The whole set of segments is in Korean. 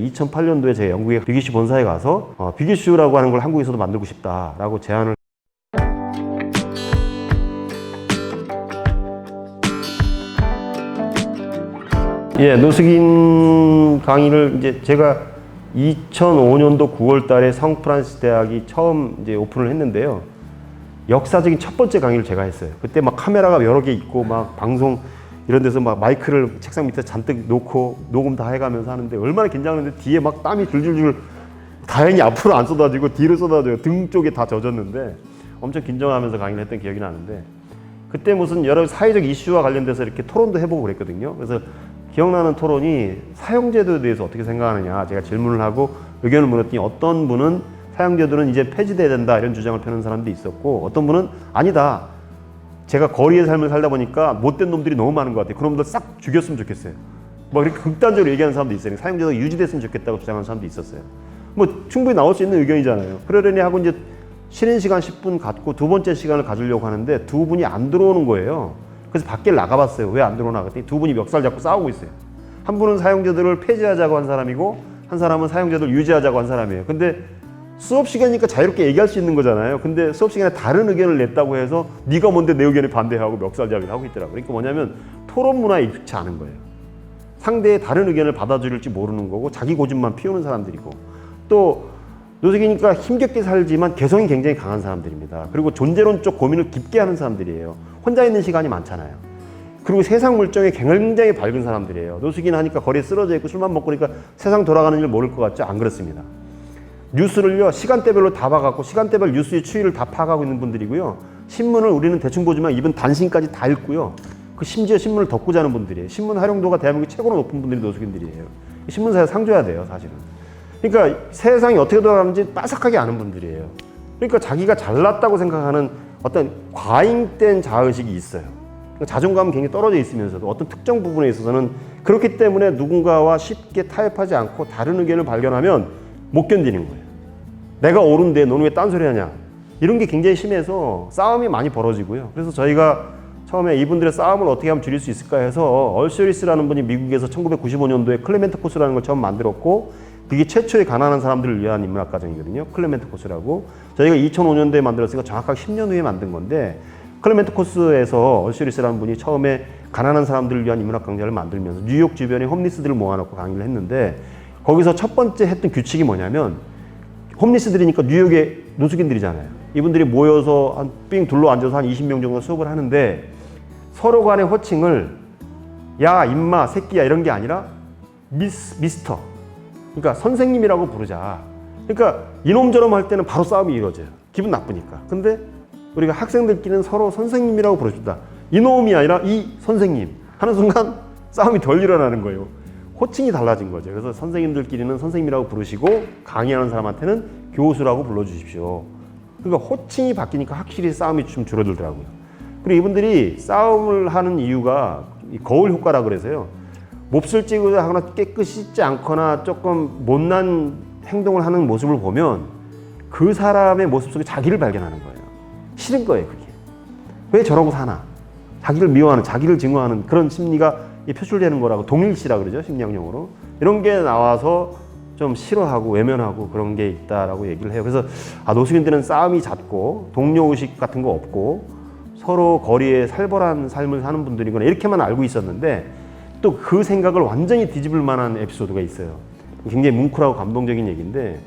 2008년도에 제가 영국의 빅이슈 본사에 가서 빅이슈라고 하는 걸 한국에서도 만들고 싶다라고 제안을. 예, 노숙인 강의를 이제 제가 2005년도 9월 달에 성프란시스 대학이 처음 이제 오픈을 했는데요. 역사적인 첫 번째 강의를 제가 했어요. 그때 막 카메라가 여러 개 있고 막 방송 이런 데서 막 마이크를 책상 밑에 잔뜩 놓고 녹음 다 해가면서 하는데 얼마나 긴장했는데 뒤에 막 땀이 줄줄줄, 다행히 앞으로 안 쏟아지고 뒤로 쏟아져요. 등 쪽에 다 젖었는데 엄청 긴장하면서 강의를 했던 기억이 나는데, 그때 무슨 여러 사회적 이슈와 관련돼서 이렇게 토론도 해보고 그랬거든요. 그래서 기억나는 토론이 사형제도에 대해서 어떻게 생각하느냐 제가 질문을 하고 의견을 물었더니, 어떤 분은 사형제도는 이제 폐지돼야 된다 이런 주장을 펴는 사람도 있었고, 어떤 분은 아니다, 제가 거리의 삶을 살다 보니까 못된 놈들이 너무 많은 것 같아요, 그런 놈들 싹 죽였으면 좋겠어요, 뭐 이렇게 극단적으로 얘기하는 사람도 있어요. 사형제도가 유지됐으면 좋겠다고 주장하는 사람도 있었어요. 뭐 충분히 나올 수 있는 의견이잖아요. 그러려니 하고 이제 쉬는 시간 10분 갖고 두 번째 시간을 가지려고 하는데 두 분이 안 들어오는 거예요. 그래서 밖에 나가봤어요. 왜 안 들어오나 그랬더니 두 분이 멱살 잡고 싸우고 있어요. 한 분은 사형제도를 폐지하자고 한 사람이고, 한 사람은 사형제도를 유지하자고 한 사람이에요. 근데 수업 시간이니까 자유롭게 얘기할 수 있는 거잖아요. 근데 수업 시간에 다른 의견을 냈다고 해서 네가 뭔데 내 의견에 반대하고 멱살잡이를 하고 있더라고요. 그러니까 뭐냐면 토론 문화에 익숙치 않은 거예요. 상대의 다른 의견을 받아들일지 모르는 거고, 자기 고집만 피우는 사람들이고, 또 노숙이니까 힘겹게 살지만 개성이 굉장히 강한 사람들입니다. 그리고 존재론적 고민을 깊게 하는 사람들이에요. 혼자 있는 시간이 많잖아요. 그리고 세상 물정에 굉장히 밝은 사람들이에요. 노숙인 하니까 거리에 쓰러져 있고 술만 먹고 그러니까 세상 돌아가는 줄 모를 것 같죠? 안 그렇습니다. 뉴스를요 시간대별로 다 봐갖고 시간대별 뉴스의 추이를 다 파악하고 있는 분들이고요. 신문을 우리는 대충 보지만 이번 단신까지 다 읽고요. 그 심지어 신문을 덮고 자는 분들이에요. 신문 활용도가 대한민국 최고로 높은 분들이 노숙인들이에요. 신문사에 상 줘야 돼요, 사실은. 그러니까 세상이 어떻게 돌아가는지 빠삭하게 아는 분들이에요. 그러니까 자기가 잘났다고 생각하는 어떤 과잉된 자의식이 있어요. 그러니까 자존감은 굉장히 떨어져 있으면서도 어떤 특정 부분에 있어서는 그렇기 때문에 누군가와 쉽게 타협하지 않고 다른 의견을 발견하면 못 견디는 거예요. 내가 옳은데 너는 왜 딴소리 하냐, 이런 게 굉장히 심해서 싸움이 많이 벌어지고요. 그래서 저희가 처음에 이분들의 싸움을 어떻게 하면 줄일 수 있을까 해서 얼슈리스라는 분이 미국에서 1995년도에 클레멘트 코스라는 걸 처음 만들었고, 그게 최초의 가난한 사람들을 위한 인문학 과정이거든요. 클레멘트 코스라고. 저희가 2005년도에 만들었으니까 정확하게 10년 후에 만든 건데, 클레멘트 코스에서 얼슈리스라는 분이 처음에 가난한 사람들을 위한 인문학 강좌를 만들면서 뉴욕 주변에 홈리스들을 모아놓고 강의를 했는데, 거기서 첫 번째 했던 규칙이 뭐냐면, 홈리스들이니까 뉴욕의 노숙인들이잖아요. 이분들이 모여서 한 삥 둘러 앉아서 한 20명 정도 수업을 하는데, 서로 간의 호칭을 야, 임마, 새끼야 이런 게 아니라 미스터, 그러니까 선생님이라고 부르자. 그러니까 이놈저놈 할 때는 바로 싸움이 이루어져요. 기분 나쁘니까. 근데 우리가 학생들끼리는 서로 선생님이라고 부르준다. 이놈이 아니라 이 선생님 하는 순간 싸움이 덜 일어나는 거예요. 호칭이 달라진 거죠. 그래서 선생님들끼리는 선생님이라고 부르시고 강의하는 사람한테는 교수라고 불러주십시오. 그러니까 호칭이 바뀌니까 확실히 싸움이 좀 줄어들더라고요. 그리고 이분들이 싸움을 하는 이유가 거울 효과라 그래서요. 몹쓸 찌고 하거나 깨끗이 씻지 않거나 조금 못난 행동을 하는 모습을 보면 그 사람의 모습 속에 자기를 발견하는 거예요. 싫은 거예요, 그게. 왜 저러고 사나? 자기를 미워하는, 자기를 증오하는 그런 심리가 표출되는 거라고, 동일시라 그러죠, 심리학용어로. 이런 게 나와서 좀 싫어하고 외면하고 그런 게 있다라고 얘기를 해요. 그래서 노숙인들은 싸움이 잦고 동료의식 같은 거 없고 서로 거리에 살벌한 삶을 사는 분들이거나 이렇게만 알고 있었는데, 또 그 생각을 완전히 뒤집을 만한 에피소드가 있어요. 굉장히 뭉클하고 감동적인 얘기인데,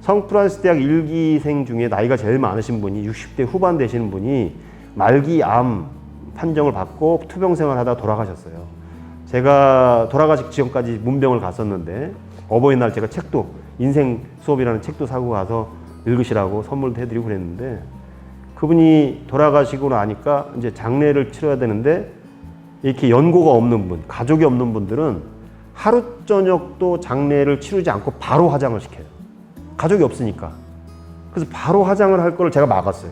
성프란시스 대학 1기생 중에 나이가 제일 많으신 분이 60대 후반 되시는 분이 말기 암 판정을 받고 투병 생활하다가 돌아가셨어요. 제가 돌아가시기 지금까지 문병을 갔었는데, 어버이날 제가 책도, 인생 수업이라는 책도 사고 가서 읽으시라고 선물도 해드리고 그랬는데, 그분이 돌아가시고 나니까 이제 장례를 치러야 되는데, 이렇게 연고가 없는 분, 가족이 없는 분들은 하루 저녁도 장례를 치르지 않고 바로 화장을 시켜요. 가족이 없으니까. 그래서 바로 화장을 할 거를 제가 막았어요.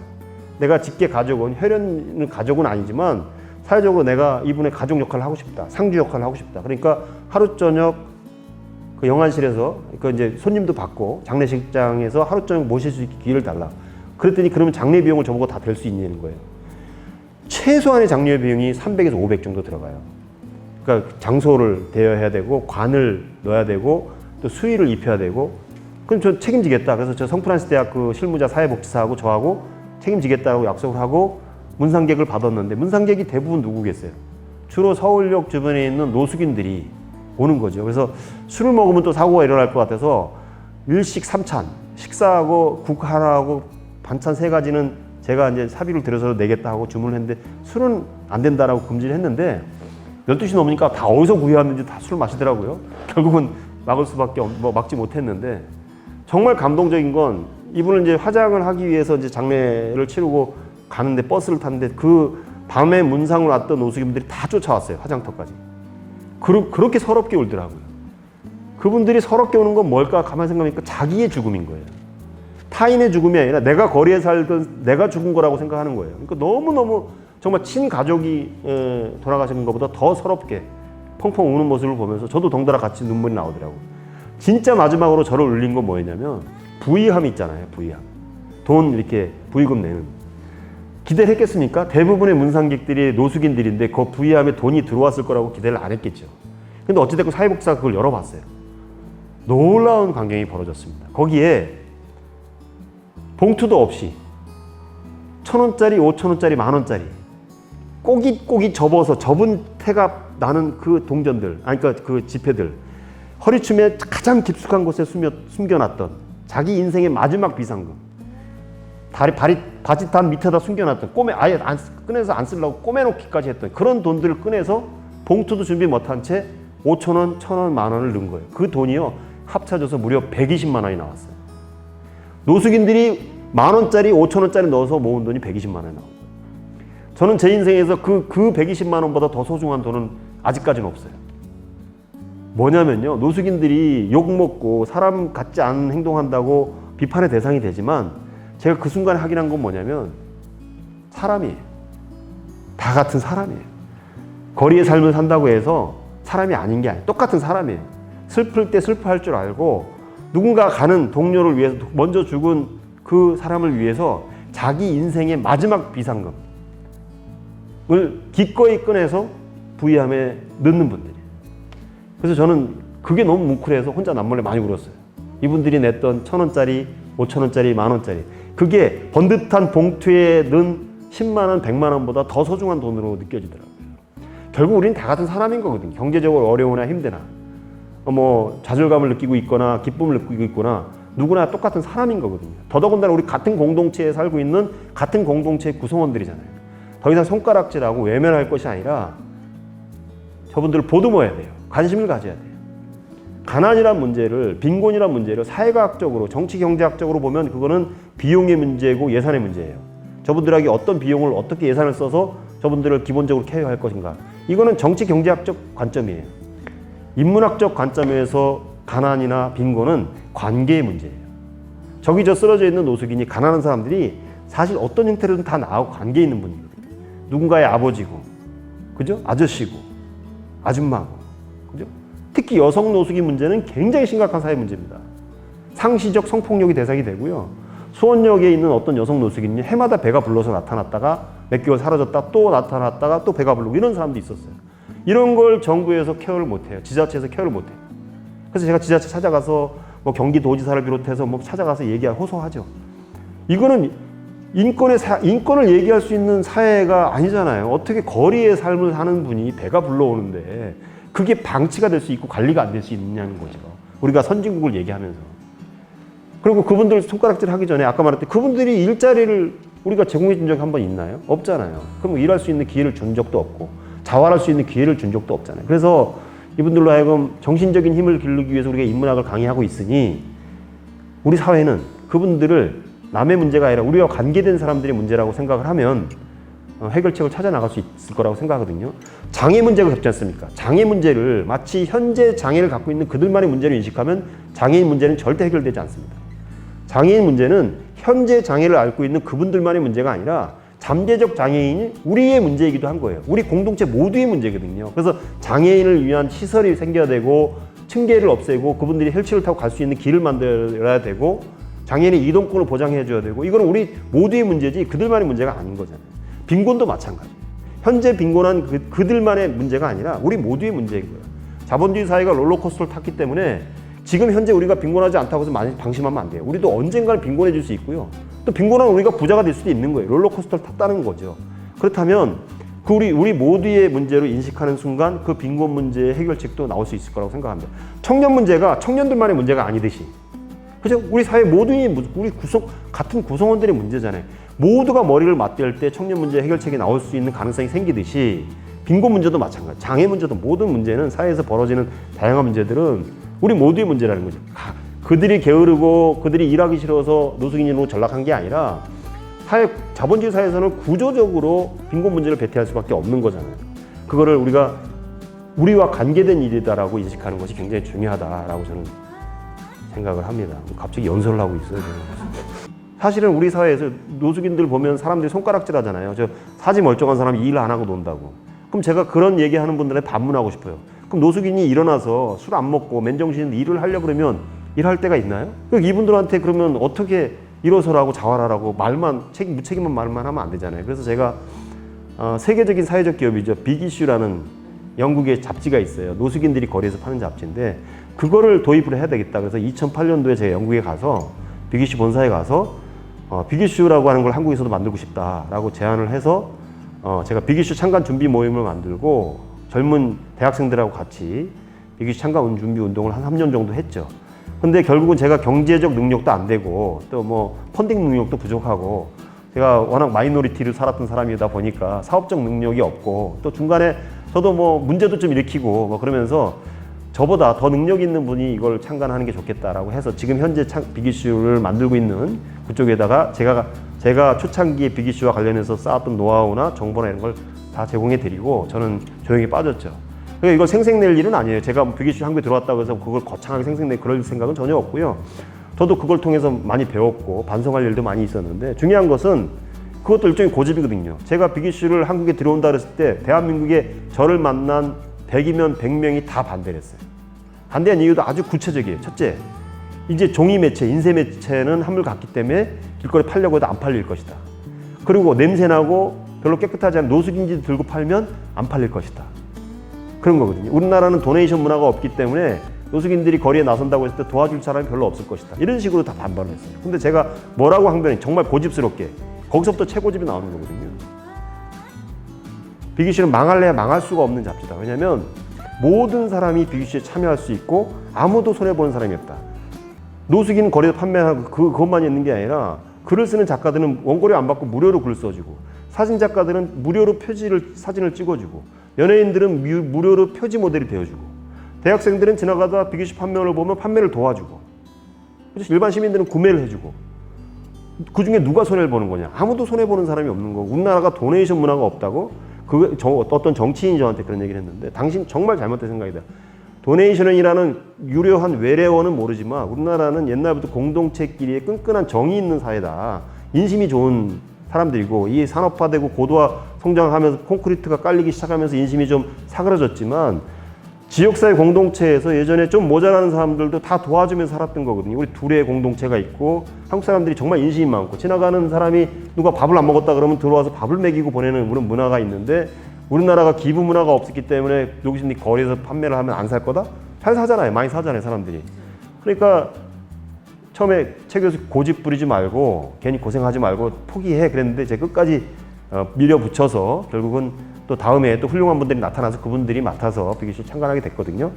내가 직계 가족은, 혈연 가족은 아니지만 사회적으로 내가 이분의 가족 역할을 하고 싶다, 상주 역할을 하고 싶다. 그러니까 하루 저녁 그 영안실에서 그 이제 손님도 받고 장례식장에서 하루 저녁 모실 수 있게 기회를 달라. 그랬더니 그러면 장례 비용을 저보고 다 댈 수 있냐는 거예요. 최소한의 장례 비용이 300에서 500 정도 들어가요. 그러니까 장소를 대여해야 되고 관을 넣어야 되고 또 또 수의를 입혀야 되고, 그럼 저 책임지겠다. 그래서 저 성프란시스 대학 그 실무자 사회복지사하고 저하고 책임지겠다고 약속을 하고 문상객을 받았는데, 문상객이 대부분 누구겠어요? 주로 서울역 주변에 있는 노숙인들이 오는 거죠. 그래서 술을 먹으면 또 사고가 일어날 것 같아서 일식 3찬, 식사하고 국 하나하고 반찬 3가지는 제가 이제 사비를 들여서 내겠다 하고 주문을 했는데, 술은 안 된다라고 금지를 했는데 12시 넘으니까 다 어디서 구해왔는지 다 술을 마시더라고요. 결국은 막지 못했는데, 정말 감동적인 건 이분은 이제 화장을 하기 위해서 이제 장례를 치르고 가는데 버스를 탔는데, 그 밤에 문상을 왔던 노숙인들이 다 쫓아왔어요. 화장터까지. 그렇게 서럽게 울더라고요. 그분들이 서럽게 우는 건 뭘까 가만히 생각하니까 자기의 죽음인 거예요. 타인의 죽음이 아니라 내가 거리에 살던 내가 죽은 거라고 생각하는 거예요. 그러니까 너무너무 정말 친가족이 돌아가신 것보다 더 서럽게 펑펑 우는 모습을 보면서 저도 덩달아 같이 눈물이 나오더라고요. 진짜 마지막으로 저를 울린 건 뭐였냐면, 부의함 있잖아요. 부의함. 돈 이렇게 부의금 내는. 기대를 했겠습니까? 대부분의 문상객들이 노숙인들인데 그 부의함에 돈이 들어왔을 거라고 기대를 안 했겠죠. 근데 어찌됐건 사회복지사가 그걸 열어봤어요. 놀라운 광경이 벌어졌습니다. 거기에 봉투도 없이 1,000원짜리, 5,000원짜리, 10,000원짜리 꼬깃꼬깃 접어서 접은 태가 나는 그 동전들, 그러니까 그 지폐들, 허리춤에 가장 깊숙한 곳에 숨겨놨던 자기 인생의 마지막 비상금, 바짓단 밑에다 숨겨놨던, 아예 꺼내서 안 쓰려고 꼬매놓기까지 했던 그런 돈들을 꺼내서 봉투도 준비 못한 채 5,000원, 1,000원, 10,000원을 넣은 거예요. 그 돈이요 합쳐져서 무려 120만 원이 나왔어요. 노숙인들이 10,000원짜리, 5,000원짜리 넣어서 모은 돈이 120만 원이 나온 거예요. 저는 제 인생에서 그 120만 원보다 더 소중한 돈은 아직까지는 없어요. 뭐냐면요, 노숙인들이 욕먹고 사람 같지 않은 행동한다고 비판의 대상이 되지만, 제가 그 순간에 확인한 건 뭐냐면, 사람이에요. 다 같은 사람이에요. 거리의 삶을 산다고 해서 사람이 아닌 게 아니에요. 똑같은 사람이에요. 슬플 때 슬퍼할 줄 알고, 누군가 가는 동료를 위해서, 먼저 죽은 그 사람을 위해서 자기 인생의 마지막 비상금을 기꺼이 꺼내서 부의함에 넣는 분들이에요. 그래서 저는 그게 너무 뭉클해서 혼자 남몰래 많이 울었어요. 이분들이 냈던 1,000원짜리, 5,000원짜리, 10,000원짜리, 그게 번듯한 봉투에 넣은 10만 원, 100만 원보다 더 소중한 돈으로 느껴지더라고요. 결국 우리는 다 같은 사람인 거거든요. 경제적으로 어려우나 힘드나, 좌절감을 느끼고 있거나 기쁨을 느끼고 있거나, 누구나 똑같은 사람인 거거든요. 더더군다나 우리 같은 공동체에 살고 있는 같은 공동체의 구성원들이잖아요. 더 이상 손가락질하고 외면할 것이 아니라 저분들을 보듬어야 돼요. 관심을 가져야 돼요. 가난이란 문제를, 빈곤이란 문제를 사회과학적으로, 정치 경제학적으로 보면 그거는 비용의 문제고 예산의 문제예요. 저분들에게 어떤 비용을 어떻게 예산을 써서 저분들을 기본적으로 케어할 것인가. 이거는 정치 경제학적 관점이에요. 인문학적 관점에서 가난이나 빈곤은 관계의 문제예요. 저기 저 쓰러져 있는 노숙인이, 가난한 사람들이 사실 어떤 형태로든 다 나하고 관계 있는 분이거든요. 누군가의 아버지고, 그죠? 아저씨고, 아줌마고, 그죠? 특히 여성 노숙인 문제는 굉장히 심각한 사회 문제입니다. 상시적 성폭력이 대상이 되고요. 수원역에 있는 어떤 여성 노숙인이 해마다 배가 불러서 나타났다가 몇 개월 사라졌다 또 나타났다가 또 배가 부르고 이런 사람도 있었어요. 이런 걸 정부에서 케어를 못해요. 지자체에서 케어를 못해요. 그래서 제가 지자체 찾아가서 경기도지사를 비롯해서 찾아가서 호소하죠. 이거는 인권을 얘기할 수 있는 사회가 아니잖아요. 어떻게 거리의 삶을 사는 분이 배가 불러오는데 그게 방치가 될 수 있고 관리가 안 될 수 있느냐는 거죠. 우리가 선진국을 얘기하면서. 그리고 그분들 손가락질 하기 전에 아까 말했듯이 그분들이 일자리를 우리가 제공해 준 적이 한 번 있나요? 없잖아요. 그럼 일할 수 있는 기회를 준 적도 없고 자활할 수 있는 기회를 준 적도 없잖아요. 그래서 이분들로 하여금 정신적인 힘을 기르기 위해서 우리가 인문학을 강의하고 있으니 우리 사회는 그분들을 남의 문제가 아니라 우리와 관계된 사람들의 문제라고 생각을 하면 해결책을 찾아 나갈 수 있을 거라고 생각하거든요. 장애 문제가 겹지 않습니까? 장애 문제를 마치 현재 장애를 갖고 있는 그들만의 문제로 인식하면 장애인 문제는 절대 해결되지 않습니다. 장애인 문제는 현재 장애를 앓고 있는 그분들만의 문제가 아니라 잠재적 장애인이 우리의 문제이기도 한 거예요. 우리 공동체 모두의 문제거든요. 그래서 장애인을 위한 시설이 생겨야 되고 층계를 없애고 그분들이 휠체어를 타고 갈 수 있는 길을 만들어야 되고 장애인의 이동권을 보장해 줘야 되고 이거는 우리 모두의 문제지 그들만의 문제가 아닌 거잖아요. 빈곤도 마찬가지예요. 현재 빈곤한 그들만의 문제가 아니라 우리 모두의 문제인 거예요. 자본주의 사회가 롤러코스터를 탔기 때문에 지금 현재 우리가 빈곤하지 않다고 해서 많이 방심하면 안 돼요. 우리도 언젠가는 빈곤해질 수 있고요. 또 빈곤하면 우리가 부자가 될 수도 있는 거예요. 롤러코스터를 탔다는 거죠. 그렇다면 그 우리 모두의 문제로 인식하는 순간 그 빈곤 문제의 해결책도 나올 수 있을 거라고 생각합니다. 청년 문제가 청년들만의 문제가 아니듯이, 그죠? 우리 사회 모두의 우리 같은 구성원들의 문제잖아요. 모두가 머리를 맞댈 때 청년 문제 해결책이 나올 수 있는 가능성이 생기듯이 빈곤 문제도 마찬가지, 장애 문제도, 모든 문제는 사회에서 벌어지는 다양한 문제들은 우리 모두의 문제라는 거죠. 그들이 게으르고 그들이 일하기 싫어서 노숙인으로 전락한 게 아니라 자본주의 사회에서는 구조적으로 빈곤 문제를 배태할 수밖에 없는 거잖아요. 그거를 우리와 관계된 일이다라고 인식하는 것이 굉장히 중요하다라고 저는 생각을 합니다. 갑자기 연설을 하고 있어요, 저는. 사실은 우리 사회에서 노숙인들 보면 사람들이 손가락질 하잖아요. 저 사지 멀쩡한 사람이 일 안 하고 논다고. 그럼 제가 그런 얘기하는 분들한테 반문하고 싶어요. 그럼 노숙인이 일어나서 술 안 먹고 맨정신에 일을 하려고 그러면 일할 때가 있나요? 이분들한테 그러면 어떻게 일어서라고 자활하라고 무책임한 말만 하면 안 되잖아요. 그래서 제가 세계적인 사회적 기업이죠. 빅이슈라는 영국의 잡지가 있어요. 노숙인들이 거리에서 파는 잡지인데 그거를 도입을 해야 되겠다. 그래서 2008년도에 제가 영국에 가서 빅이슈 본사에 가서 빅이슈라고 하는 걸 한국에서도 만들고 싶다라고 제안을 해서 제가 빅이슈 참관 준비 모임을 만들고 젊은 대학생들하고 같이 빅이슈 참관 준비 운동을 한 3년 정도 했죠. 근데 결국은 제가 경제적 능력도 안 되고 또 뭐 펀딩 능력도 부족하고 제가 워낙 마이너리티를 살았던 사람이다 보니까 사업적 능력이 없고 또 중간에 저도 뭐 문제도 좀 일으키고 뭐 그러면서 저보다 더 능력 있는 분이 이걸 참관하는 게 좋겠다라고 해서 지금 현재 빅이슈를 만들고 있는 그쪽에다가 제가 초창기에 빅이슈와 관련해서 쌓았던 노하우나 정보나 이런 걸 다 제공해 드리고 저는 조용히 빠졌죠. 그러니까 이걸 생색낼 일은 아니에요. 제가 빅이슈 한국에 들어왔다고 해서 그걸 거창하게 생색낼 그럴 생각은 전혀 없고요. 저도 그걸 통해서 많이 배웠고 반성할 일도 많이 있었는데 중요한 것은 그것도 일종의 고집이거든요. 제가 빅이슈를 한국에 들어온다 그랬을 때 대한민국에 저를 만난 100이면 100명이 다 반대를 했어요. 반대한 이유도 아주 구체적이에요. 첫째, 이제 종이 매체, 인쇄 매체는 한물 갔기 때문에 길거리 팔려고 해도 안 팔릴 것이다. 그리고 냄새나고 별로 깨끗하지 않은 노숙인지 들고 팔면 안 팔릴 것이다. 그런 거거든요. 우리나라는 도네이션 문화가 없기 때문에 노숙인들이 거리에 나선다고 했을 때 도와줄 사람이 별로 없을 것이다. 이런 식으로 다 반발을 했어요. 근데 제가 뭐라고 항변해? 정말 고집스럽게. 거기서부터 최고집이 나오는 거거든요. 빅이슈는 망할래야 망할 수가 없는 잡지다. 왜냐하면 모든 사람이 빅이슈에 참여할 수 있고 아무도 손해보는 사람이 없다. 노숙인 거리에서 판매하고 그것만 있는 게 아니라 글을 쓰는 작가들은 원고료 안 받고 무료로 글 써주고 사진 작가들은 무료로 사진을 찍어주고 연예인들은 무료로 표지 모델이 되어주고 대학생들은 지나가다 빅이슈 판매를 보면 판매를 도와주고 그렇죠? 일반 시민들은 구매를 해주고 그중에 누가 손해를 보는 거냐? 아무도 손해보는 사람이 없는 거고 우리나라가 도네이션 문화가 없다고 어떤 정치인이 저한테 그런 얘기를 했는데 당신 정말 잘못된 생각이다. 도네이션이라는 유료한 외래어는 모르지만 우리나라는 옛날부터 공동체끼리의 끈끈한 정이 있는 사회다. 인심이 좋은 사람들이고 이 산업화되고 고도화 성장하면서 콘크리트가 깔리기 시작하면서 인심이 좀 사그라졌지만 지역사회 공동체에서 예전에 좀 모자라는 사람들도 다 도와주면서 살았던 거거든요. 우리 둘의 공동체가 있고 한국 사람들이 정말 인심이 많고 지나가는 사람이 누가 밥을 안 먹었다 그러면 들어와서 밥을 먹이고 보내는 그런 문화가 있는데 우리나라가 기부 문화가 없었기 때문에 여기서 거리에서 판매를 하면 안 살 거다? 잘 사잖아요. 많이 사잖아요, 사람들이. 그러니까 처음에 책에서 고집 부리지 말고 괜히 고생하지 말고 포기해 그랬는데 제가 끝까지 밀어붙여서 결국은 또 다음에 또 훌륭한 분들이 나타나서 그분들이 맡아서 빅이슈에 참관하게 됐거든요.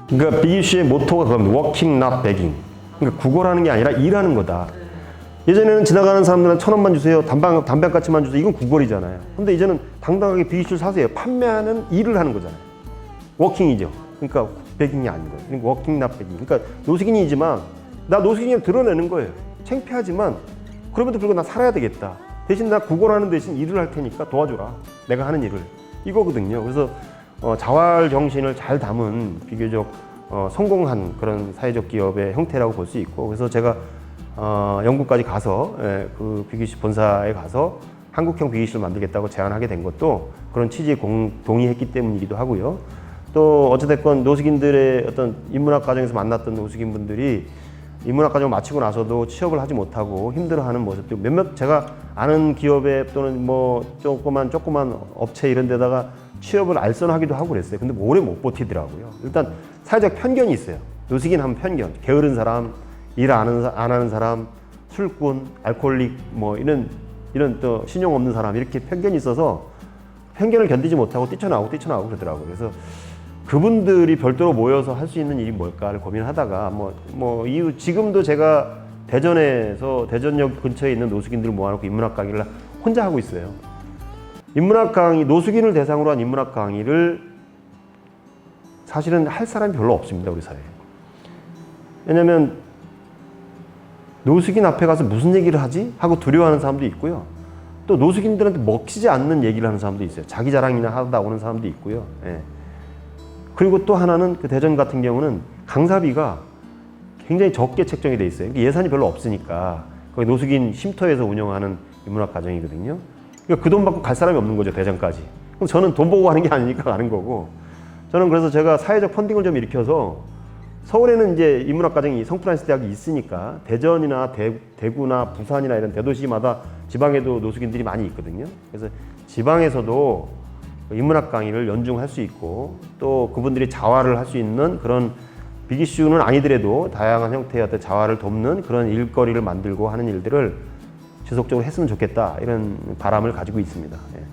그러니까 빅이슈의 모토가 그겁니다. Working, not begging. 그러니까 구걸하는 게 아니라 일하는 거다. 예전에는 지나가는 사람들한테 1,000원만 주세요. 담배값만 주세요. 이건 구걸이잖아요. 근데 이제는 당당하게 빅이슈를 사세요. 판매하는 일을 하는 거잖아요. 워킹이죠. 그러니까 베깅이 아닌 거예요. 그러니까 워킹, not begging. 그러니까 노숙인이지만 나 노숙인을 드러내는 거예요. 창피하지만 그럼에도 불구하고 나 살아야 되겠다. 대신 나 구걸하는 대신 일을 할 테니까 도와줘라. 내가 하는 일을. 이거거든요. 그래서 자활 정신을 잘 담은 비교적 성공한 그런 사회적 기업의 형태라고 볼 수 있고 그래서 제가 영국까지 가서 그 빅이슈 본사에 가서 한국형 빅이슈를 만들겠다고 제안하게 된 것도 그런 취지에 동의했기 때문이기도 하고요. 또 어찌됐건 노숙인들의 어떤 인문학 과정에서 만났던 노숙인분들이 인문학과정을 마치고 나서도 취업을 하지 못하고 힘들어하는 모습도 몇몇 제가 아는 기업에 또는 뭐 조그만 업체 이런 데다가 취업을 알선하기도 하고 그랬어요. 근데 오래 못 버티더라고요. 일단 사회적 편견이 있어요. 노숙인 하면 편견, 게으른 사람, 일 안 하는 사람, 술꾼, 알코올릭 뭐 이런 또 신용 없는 사람 이렇게 편견이 있어서 편견을 견디지 못하고 뛰쳐나오고 그러더라고요. 그래서 그분들이 별도로 모여서 할 수 있는 일이 뭘까를 고민하다가 이후 지금도 제가 대전역 근처에 있는 노숙인들 모아놓고 인문학 강의를 혼자 하고 있어요. 인문학 강의, 노숙인을 대상으로 한 인문학 강의를 사실은 할 사람이 별로 없습니다, 우리 사회에. 왜냐면 노숙인 앞에 가서 무슨 얘기를 하지? 하고 두려워하는 사람도 있고요. 또 노숙인들한테 먹히지 않는 얘기를 하는 사람도 있어요. 자기 자랑이나 하다 오는 사람도 있고요. 예. 그리고 또 하나는 그 대전 같은 경우는 강사비가 굉장히 적게 책정이 돼 있어요. 예산이 별로 없으니까 거기 노숙인 쉼터에서 운영하는 인문학 과정이거든요. 그러니까 그 돈 받고 갈 사람이 없는 거죠, 대전까지. 그럼 저는 돈 보고 가는 게 아니니까 가는 거고. 저는 그래서 제가 사회적 펀딩을 좀 일으켜서 서울에는 이제 인문학 과정이 성프란시스 대학이 있으니까 대전이나 대구나 부산이나 이런 대도시마다 지방에도 노숙인들이 많이 있거든요. 그래서 지방에서도 인문학 강의를 연중할 수 있고 또 그분들이 자활을 할 수 있는 그런 비기슈는 아니더라도 다양한 형태의 어떤 자활을 돕는 그런 일거리를 만들고 하는 일들을 지속적으로 했으면 좋겠다 이런 바람을 가지고 있습니다. 예.